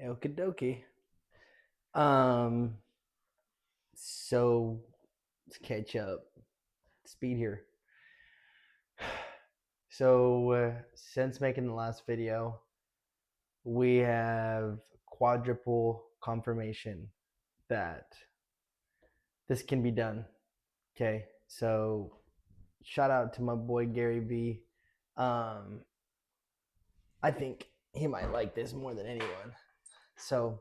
Okie dokie. Um, so let's catch up. Speed here. So since making the last video, we have quadruple confirmation that this can be done. Okay, so shout out to my boy Gary V. Um, I think he might like this more than anyone. So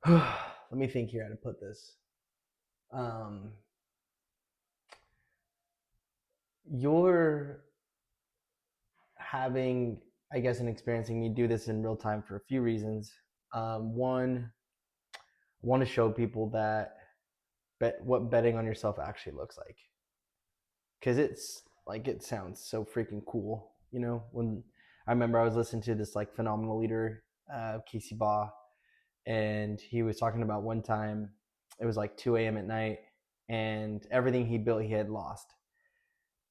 let me think here how to put this. Um, you're having, I guess, and experiencing me do this in real time for a few reasons. One, I want to show people that what betting on yourself actually looks like, because it's like it sounds so freaking cool. You know, when I remember I was listening to this like phenomenal leader, Casey Baugh, and he was talking about one time it was like 2 a.m. at night, and everything he built he had lost,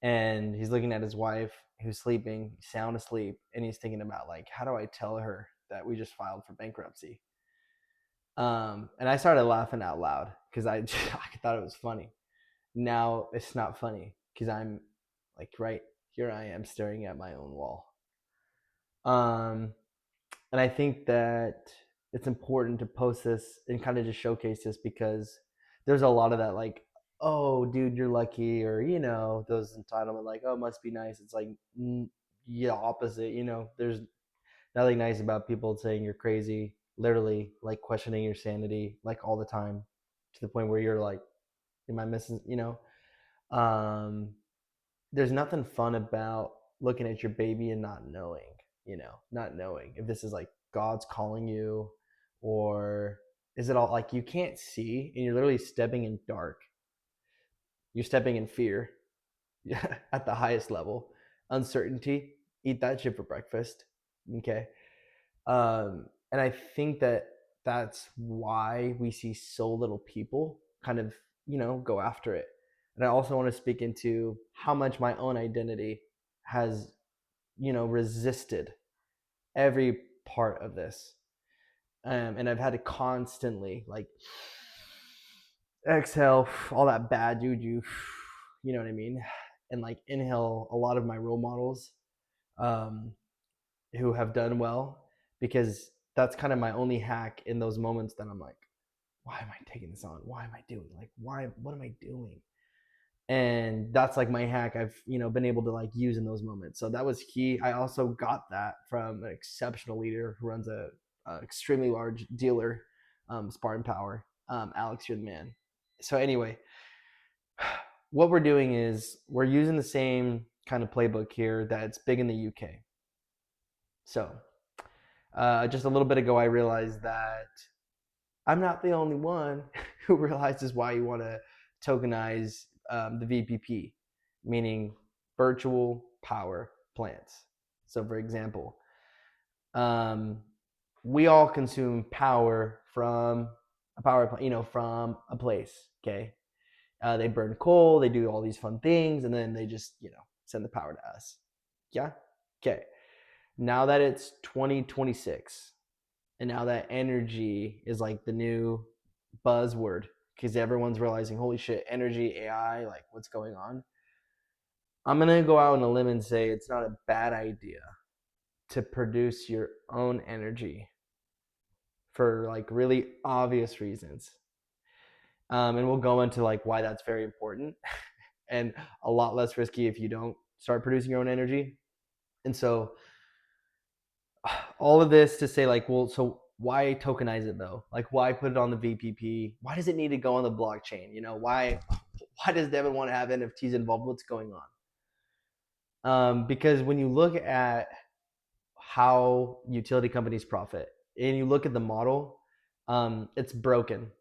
and he's looking at his wife who's sleeping, sound asleep, and he's thinking about like, how do I tell her that we just filed for bankruptcy? And I started laughing out loud because I thought it was funny. Now it's not funny because I'm like right here I am staring at my own wall. Um, and I think that it's important to post this and kind of just showcase this because there's a lot of that like, oh dude you're lucky, or those entitlement like, oh it must be nice. It's like, yeah, opposite. There's nothing nice about people saying you're crazy, literally like questioning your sanity like all the time, to the point where you're like, am I missing, um there's nothing fun about looking at your baby and not knowing if this is like God's calling you, or is it all like you can't see and you're literally stepping in dark. You're stepping in fear at the highest level. Uncertainty. Eat that shit for breakfast. Okay. And I think that that's why we see so little people kind of, go after it. And I also want to speak into how much my own identity has, resisted every part of this. And I've had to constantly like exhale all that bad juju, you know what I mean? And like inhale a lot of my role models, um, who have done well, because that's kind of my only hack in those moments that I'm like, why am I taking this on? Why am I doing, like, what am I doing? And that's like my hack I've, been able to like use in those moments. So that was key. I also got that from an exceptional leader who runs a extremely large dealer, Spartan Power. Alex, you're the man. So anyway, what we're doing is we're using the same kind of playbook here that's big in the UK. So just a little bit ago, I realized that I'm not the only one who realizes why you want to tokenize the VPP, meaning virtual power plants. So, for example, um, we all consume power from a power plant, from a place. Okay, they burn coal, they do all these fun things, and then they just, send the power to us. Yeah. Okay. Now that it's 2026, and now that energy is like the new buzzword, because everyone's realizing, holy shit, energy, AI, like what's going on? I'm gonna go out on a limb and say it's not a bad idea to produce your own energy for like really obvious reasons. And we'll go into like why that's very important and a lot less risky if you don't start producing your own energy. And so all of this to say like, well, so why tokenize it though? Like why put it on the VPP? Why does it need to go on the blockchain? Why does Devin want to have NFTs involved? What's going on? Because when you look at how utility companies profit and you look at the model, it's broken.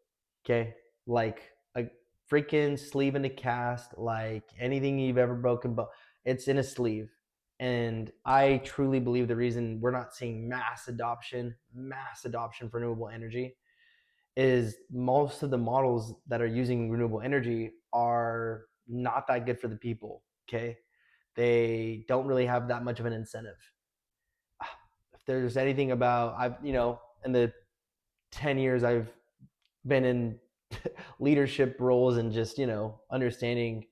Okay, like a freaking sleeve in a cast, like anything you've ever broken, but it's in a sleeve. And I truly believe the reason we're not seeing mass adoption for renewable energy, is most of the models that are using renewable energy are not that good for the people. Okay, they don't really have that much of an incentive. there's anything about, in the 10 years I've been in leadership roles and just, understanding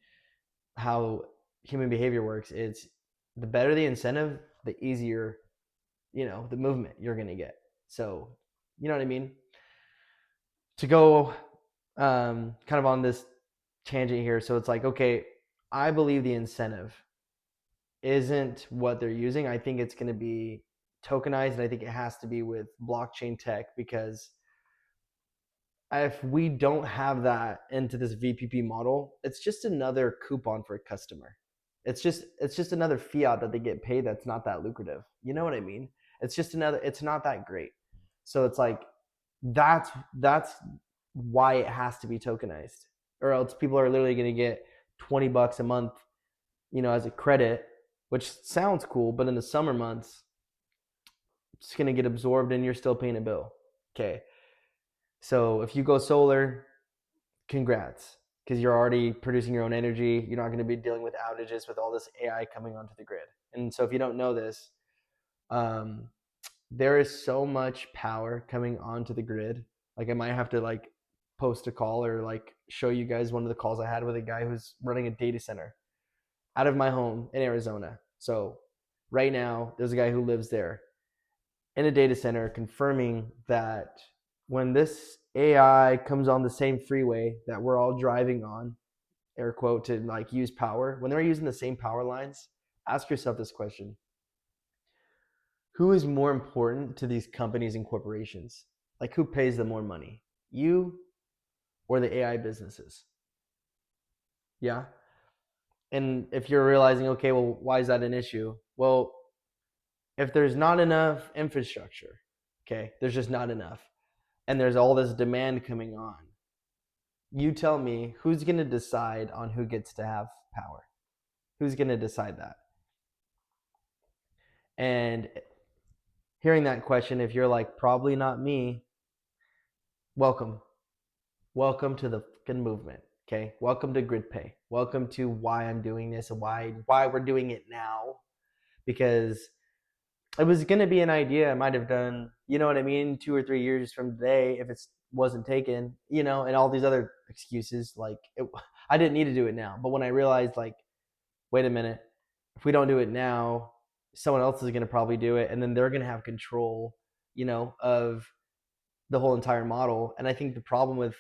how human behavior works, it's the better the incentive, the easier, the movement you're going to get. So, you know what I mean? To go kind of on this tangent here. So it's like, okay, I believe the incentive isn't what they're using. I think it's going to be tokenized, and I think it has to be with blockchain tech, because if we don't have that into this VPP model, it's just another coupon for a customer. It's just another fiat that they get paid that's not that lucrative. You know what I mean? It's not that great. So it's like that's why it has to be tokenized. Or else people are literally going to get $20 a month, as a credit, which sounds cool, but in the summer months, it's going to get absorbed and you're still paying a bill. Okay. So if you go solar, congrats, because you're already producing your own energy. You're not going to be dealing with outages with all this AI coming onto the grid. And so if you don't know this, um, there is so much power coming onto the grid. Like, I might have to like post a call or like show you guys one of the calls I had with a guy who's running a data center out of my home in Arizona. So right now there's a guy who lives there in a data center confirming that when this AI comes on the same freeway that we're all driving on, air quote, to like use power, when they're using the same power lines, ask yourself this question: who is more important to these companies and corporations? Like, who pays them more money? You or the AI businesses? Yeah. And if you're realizing, okay, well, why is that an issue? Well, if there's not enough infrastructure, okay, there's just not enough, and there's all this demand coming on, you tell me, who's going to decide on who gets to have power? Who's going to decide that? And hearing that question, if you're like, probably not me, welcome. Welcome to the fucking movement. Okay. Welcome to grid pay. Welcome to why I'm doing this and why we're doing it now. Because it was going to be an idea I might have done, you know what I mean, 2 or 3 years from today if it wasn't taken, and all these other excuses. Like, I didn't need to do it now. But when I realized, like, wait a minute, if we don't do it now, someone else is going to probably do it, and then they're going to have control, of the whole entire model. And I think the problem with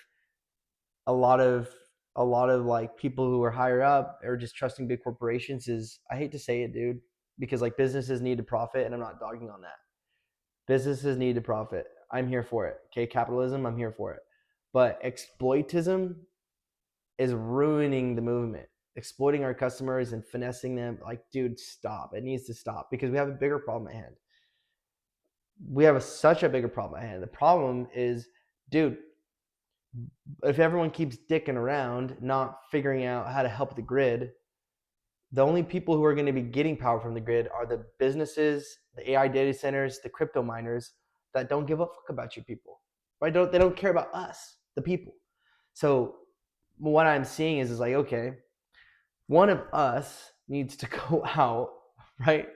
a lot of like people who are higher up or just trusting big corporations is, I hate to say it, dude, because like businesses need to profit, and I'm not dogging on that. Businesses need to profit. I'm here for it. Okay, capitalism, I'm here for it. But exploitism is ruining the movement. Exploiting our customers and finessing them, like, dude, stop. It needs to stop, because we have a bigger problem at hand. We have such a bigger problem at hand. The problem is, dude, if everyone keeps dicking around, not figuring out how to help the grid, the only people who are going to be getting power from the grid are the businesses, the AI data centers, the crypto miners that don't give a fuck about you people, right? They don't care about us, the people. So what I'm seeing is like, okay, one of us needs to go out, right,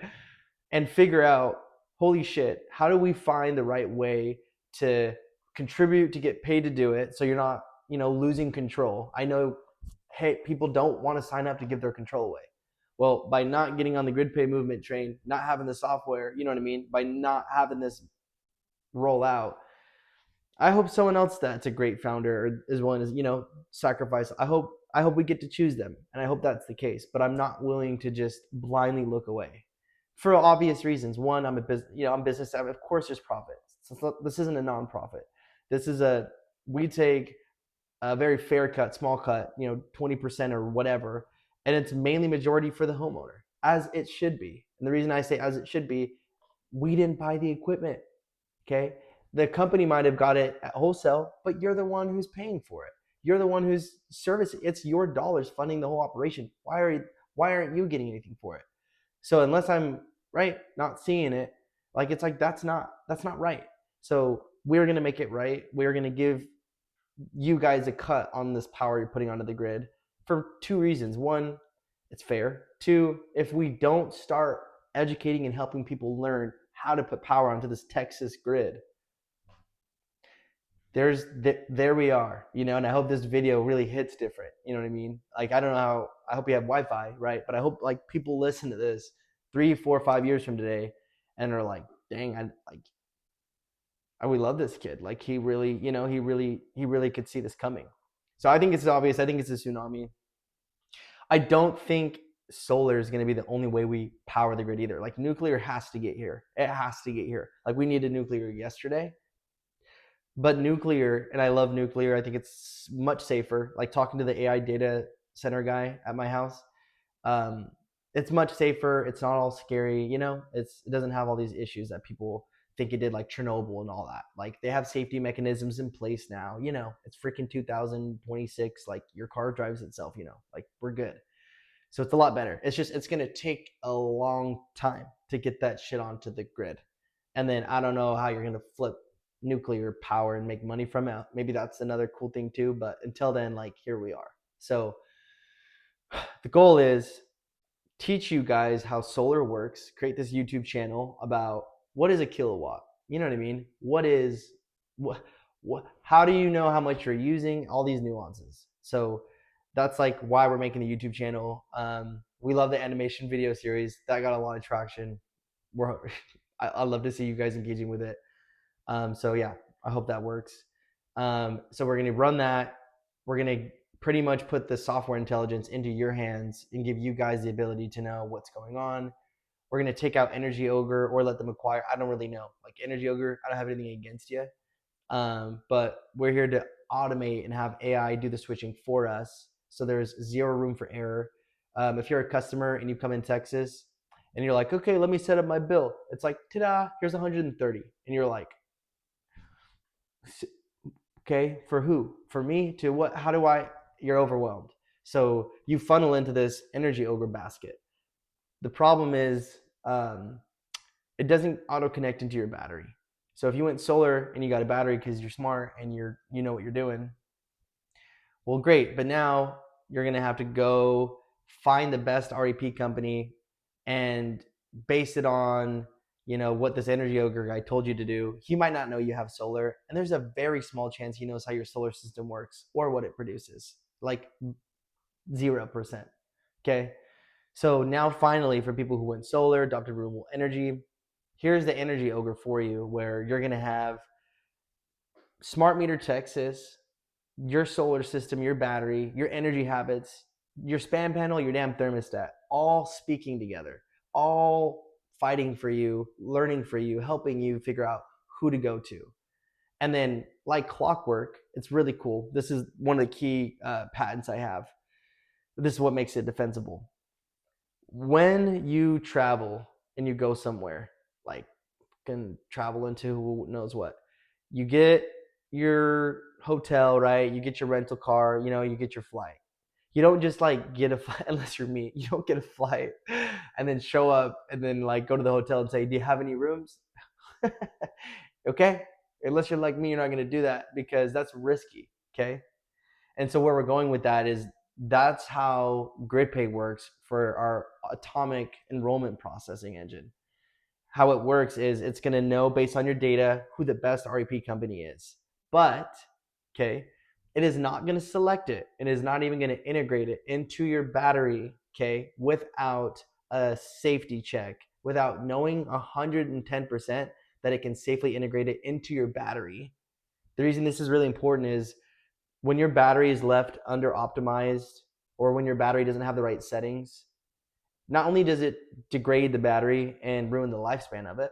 and figure out, holy shit, how do we find the right way to contribute, to get paid to do it, so you're not, losing control. I know, hey, people don't want to sign up to give their control away. Well, by not getting on the grid pay movement train, not having the software, you know what I mean, by not having this roll out, I hope someone else that's a great founder is willing to, sacrifice. I hope we get to choose them, and I hope that's the case. But I'm not willing to just blindly look away, for obvious reasons. One, I'm a business, I'm business. Of course, there's profit. This isn't a nonprofit. This is we take a very fair cut, small cut, 20% or whatever, and it's mainly majority for the homeowner, as it should be. And the reason I say as it should be, we didn't buy the equipment. Okay. The company might have got it at wholesale, but you're the one who's paying for it. You're the one who's servicing. It's your dollars funding the whole operation. Why aren't you getting anything for it? So unless I'm right, not seeing it, like, it's like, that's not right. So we're gonna make it right. We're gonna give you guys a cut on this power you're putting onto the grid for two reasons. One, it's fair. Two, if we don't start educating and helping people learn how to put power onto this Texas grid. There we are, and I hope this video really hits different. You know what I mean? Like, I don't know how. I hope you have Wi-Fi, right? But I hope like people listen to this 3, 4, 5 years from today, and are like, dang, we love this kid. Like, he really, he really could see this coming. So I think it's obvious. I think it's a tsunami. I don't think solar is going to be the only way we power the grid either. Like, nuclear has to get here. It has to get here. Like, we needed nuclear yesterday. But nuclear, and I love nuclear, I think it's much safer. Like, talking to the AI data center guy at my house, um, it's much safer. It's not all scary. It doesn't have all these issues that people think it did, like Chernobyl and all that. Like, they have safety mechanisms in place now. It's freaking 2026. Like, your car drives itself. Like, we're good. So it's a lot better. It's going to take a long time to get that shit onto the grid. And then I don't know how you're going to flip nuclear power and make money from it. Maybe that's another cool thing too. But until then, like, here we are. So the goal is teach you guys how solar works, create this YouTube channel about what is a kilowatt. You know what I mean? How do you know how much you're using? All these nuances. So that's like why we're making the YouTube channel. We love the animation video series. That got a lot of traction. I love to see you guys engaging with it. So yeah, I hope that works. So we're going to run that. We're going to pretty much put the software intelligence into your hands and give you guys the ability to know what's going on. We're going to take out Energy Ogre or let them acquire. I don't really know. Like, Energy Ogre, I don't have anything against you. But we're here to automate and have AI do the switching for us. So there's zero room for error. If you're a customer and you come in Texas and you're like, okay, let me set up my bill. It's like, ta-da, here's 130. And you're like, okay, for who? For me? To what? How do I? You're overwhelmed. So you funnel into this Energy Ogre basket. The problem is it doesn't auto connect into your battery. So if you went solar and you got a battery because you're smart and you know what you're doing, well, great. But now you're gonna have to go find the best REP company and base it on what this Energy Ogre guy told you to do. He might not know you have solar, and there's a very small chance he knows how your solar system works or what it produces. Like 0%. Okay. So now finally, for people who went solar, adopted renewable energy, here's the Energy Ogre for you, where you're going to have smart meter Texas, your solar system, your battery, your energy habits, your spam panel, your damn thermostat, all speaking together, all fighting for you, learning for you, helping you figure out who to go to. And then, like clockwork, it's really cool. This is one of the key patents I have. This is what makes it defensible. When you travel and you go somewhere, like, can travel into who knows what, you get your hotel, right? You get your rental car, you get your flight. You don't just like get a flight unless you're me. You don't get a flight and then show up and then like go to the hotel and say, do you have any rooms? Okay. Unless you're like me, you're not going to do that because that's risky. Okay. And so where we're going with that is that's how GridPay works for our atomic enrollment processing engine. How it works is it's going to know based on your data who the best REP company is. But, okay, it is not going to select it. It is not even going to integrate it into your battery, okay, without a safety check, without knowing 110% that it can safely integrate it into your battery. The reason this is really important is when your battery is left under optimized or when your battery doesn't have the right settings, not only does it degrade the battery and ruin the lifespan of it,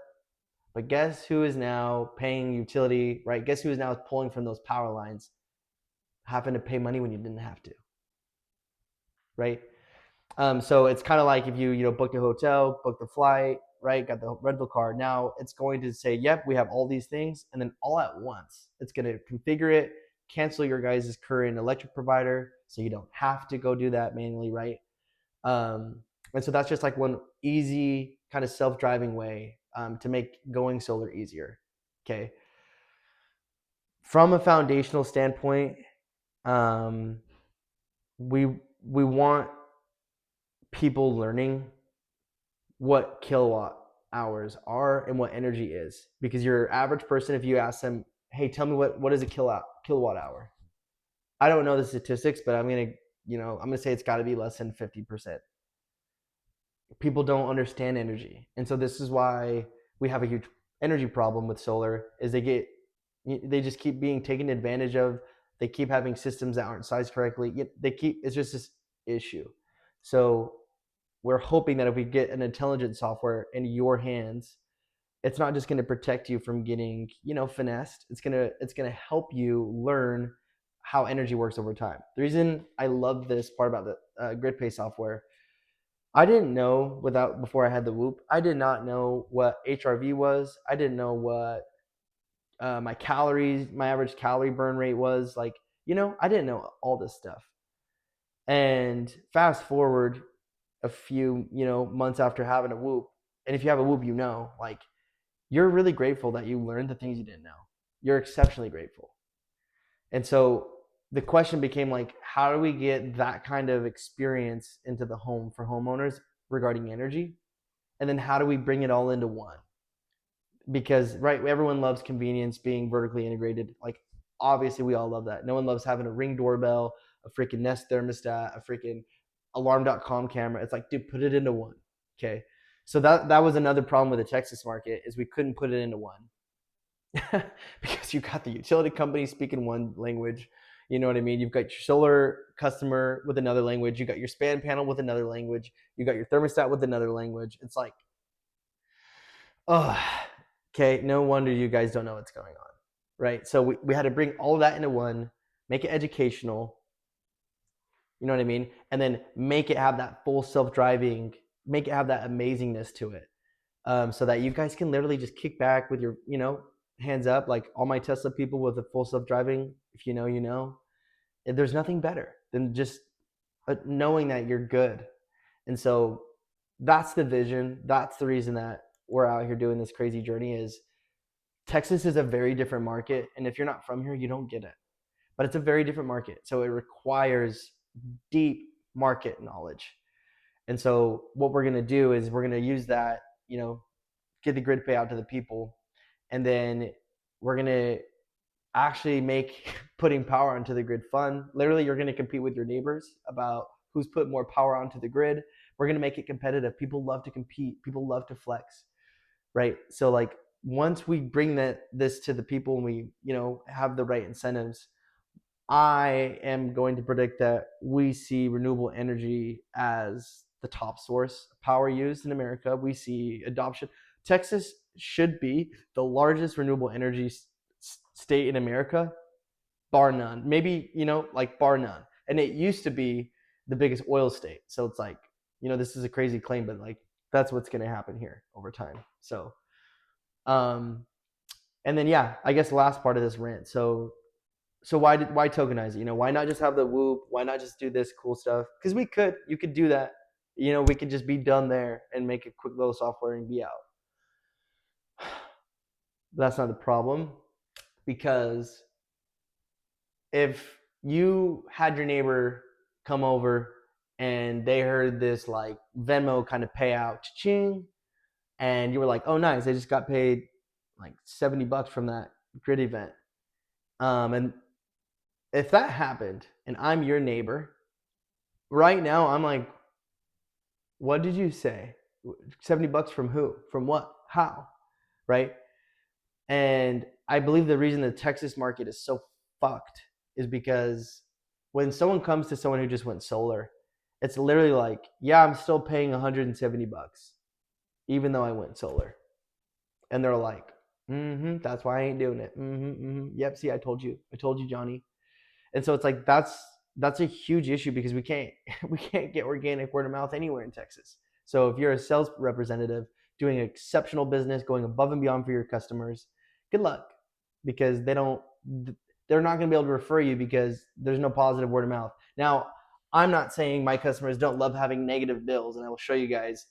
but guess who is now paying utility, right? Guess who is now pulling from those power lines, having to pay money when you didn't have to, right? So it's kind of like if you booked a hotel, booked the flight, right? Got the rental car. Now it's going to say, yep, we have all these things, and then all at once, it's going to configure it, cancel your guys' current electric provider, so you don't have to go do that manually, right? And so that's just like one easy kind of self-driving way to make going solar easier. Okay. From a foundational standpoint, we want people learning what kilowatt hours are and what energy is. Because your average person, if you ask them, hey, tell me what is a kilowatt hour? I don't know the statistics, but I'm gonna say it's got to be less than 50%. People don't understand energy, and so this is why we have a huge energy problem with solar. Is they just keep being taken advantage of. They keep having systems that aren't sized correctly. It's just this issue. So we're hoping that if we get an intelligent software in your hands, it's not just going to protect you from getting finessed. It's going to help you learn how energy works over time. The reason I love this part about the GridPay software, I didn't know before I had the Whoop. I did not know what HRV was. I didn't know what my average calorie burn rate was. Like, I didn't know all this stuff. And fast forward a few, months after having a Whoop, and if you have a Whoop, like, you're really grateful that you learned the things you didn't know. You're exceptionally grateful. And so the question became like, how do we get that kind of experience into the home for homeowners regarding energy? And then how do we bring it all into one? Because, right, everyone loves convenience, being vertically integrated. Like, obviously we all love that. No one loves having a Ring doorbell, a freaking Nest thermostat, a freaking alarm.com camera. It's like, dude, put it into one. Okay. So that was another problem with the Texas market, is we couldn't put it into one. Because you got the utility company speaking one language. You know what I mean? You've got your solar customer with another language. You got your span panel with another language. You got your thermostat with another language. It's like, oh, okay, no wonder you guys don't know what's going on, right? So we had to bring all of that into one, make it educational, you know what I mean? And then make it have that full self-driving, make it have that amazingness to it. So that you guys can literally just kick back with your, hands up, like all my Tesla people with the full self-driving. If you know, you know. There's nothing better than just knowing that you're good. And so that's the vision. That's the reason that we're out here doing this crazy journey. Is Texas is a very different market, and if you're not from here, you don't get it. But it's a very different market, so it requires deep market knowledge. And so what we're going to do is we're going to use that, get the grid pay out to the people, and then we're going to actually make putting power onto the grid fun. Literally, you're going to compete with your neighbors about who's put more power onto the grid. We're going to make it competitive. People love to compete. People love to flex, right? So like, once we bring this to the people and we, have the right incentives, I am going to predict that we see renewable energy as the top source of power used in America. We see adoption. Texas should be the largest renewable energy state in America, bar none. Maybe, like bar none. And it used to be the biggest oil state. So it's like, this is a crazy claim, but like, that's what's going to happen here over time. So, and then, yeah, I guess the last part of this rant. So why tokenize it? Why not just have the Whoop? Why not just do this cool stuff? Because you could do that. We could just be done there and make a quick little software and be out. That's not the problem, because if you had your neighbor come over and they heard this like Venmo kind of payout, ching, and you were like, oh nice, they just got paid like $70 from that grid event. And if that happened and I'm your neighbor, right now I'm like, what did you say? $70 from who? From what? How? Right? And I believe the reason the Texas market is so fucked is because when someone comes to someone who just went solar, it's literally like, yeah, I'm still paying $170 even though I went solar. And they're like, that's why I ain't doing it. Yep, see, I told you, Johnny. And so it's like, that's a huge issue, because we can't get organic word of mouth anywhere in Texas. So if you're a sales representative doing exceptional business, going above and beyond for your customers, good luck, because they're not going to be able to refer you because there's no positive word of mouth. Now, I'm not saying my customers don't love having negative bills, and I will show you guys,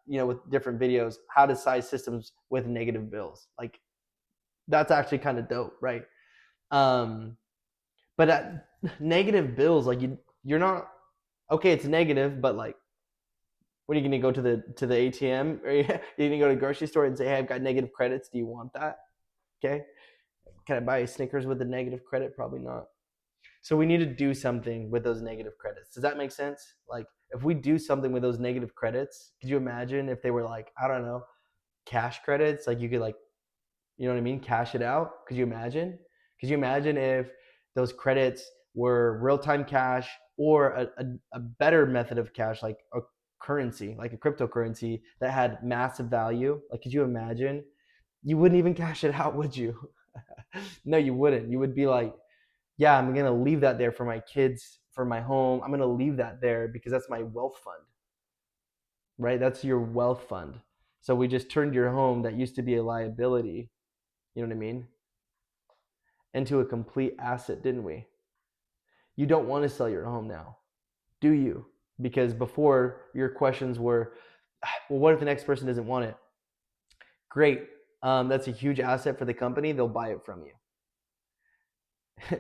with different videos, how to size systems with negative bills. Like, that's actually kind of dope, right? But negative bills, like, you're not, okay, it's negative, but like, What are you going to go to the ATM, or you're going to go to the grocery store and say, "Hey, I've got negative credits. Do you want that?" Okay. Can I buy Snickers with a negative credit? Probably not. So we need to do something with those negative credits. Does that make sense? Like, if we do something with those negative credits, could you imagine if they were like, I don't know, cash credits? Like, you could, like, you know what I mean? Cash it out. Could you imagine? Could you imagine if those credits were real time cash, or a better method of cash, like a currency, like a cryptocurrency that had massive value? Like, could you imagine? You wouldn't even cash it out, would you? No, you wouldn't. You would be like, yeah, I'm going to leave that there for my kids, for my home. I'm going to leave that there because that's my wealth fund, right? That's your wealth fund. So we just turned your home that used to be a liability, you know what I mean, into a complete asset, didn't we? You don't want to sell your home now, do you? Because before, your questions were, well, what if the next person doesn't want it? Great. That's a huge asset for the company. They'll buy it from you.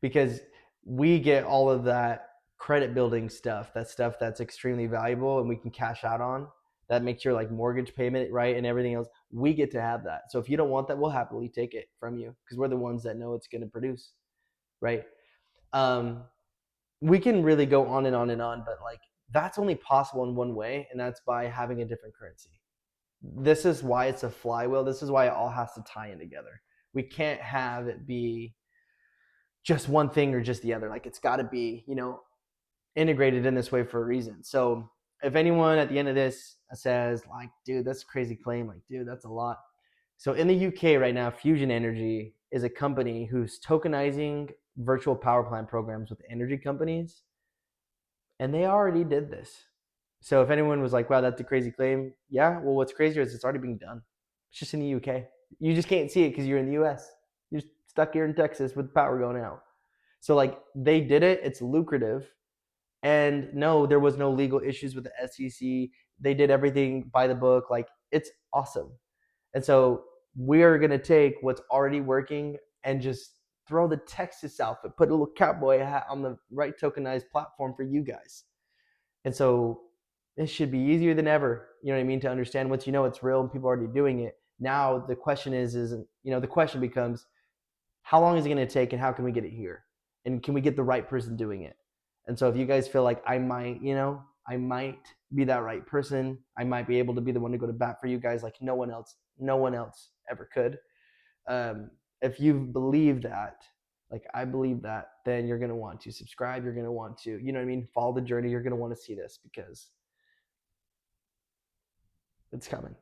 Because we get all of that credit building stuff, that stuff that's extremely valuable and we can cash out on. That makes your like mortgage payment right and everything else. We get to have that. So if you don't want that, we'll happily take it from you because we're the ones that know it's going to produce, right? Um, we can really go on and on and on, but like that's only possible in one way, and that's by having a different currency. This is why it's a flywheel. This is why it all has to tie in together. We can't have it be just one thing or just the other. Like it's got to be, integrated in this way for a reason. So if anyone at the end of this says like, dude, that's a crazy claim, like, dude, that's a lot. So in the UK right now, Fusion Energy is a company who's tokenizing virtual power plant programs with energy companies, and they already did this. So if anyone was like, wow, that's a crazy claim, yeah, well, what's crazier is it's already being done. It's just in the UK. You just can't see it because you're in the US. You're stuck here in Texas with power going out. So like they did it, it's lucrative. And no, there was no legal issues with the SEC. They did everything by the book. Like it's awesome. And so we're going to take what's already working and just throw the Texas outfit, put a little cowboy hat on the right tokenized platform for you guys. And so it should be easier than ever, you know what I mean, to understand. Once you know it's real and people are already doing it. Now the question is the question becomes, how long is it going to take and how can we get it here? And can we get the right person doing it? And so if you guys feel like I might be that right person, I might be able to be the one to go to bat for you guys like no one else ever could. If you believe that, like I believe that, then you're going to want to subscribe. You're going to want to, you know what I mean, follow the journey. You're going to want to see this because it's coming.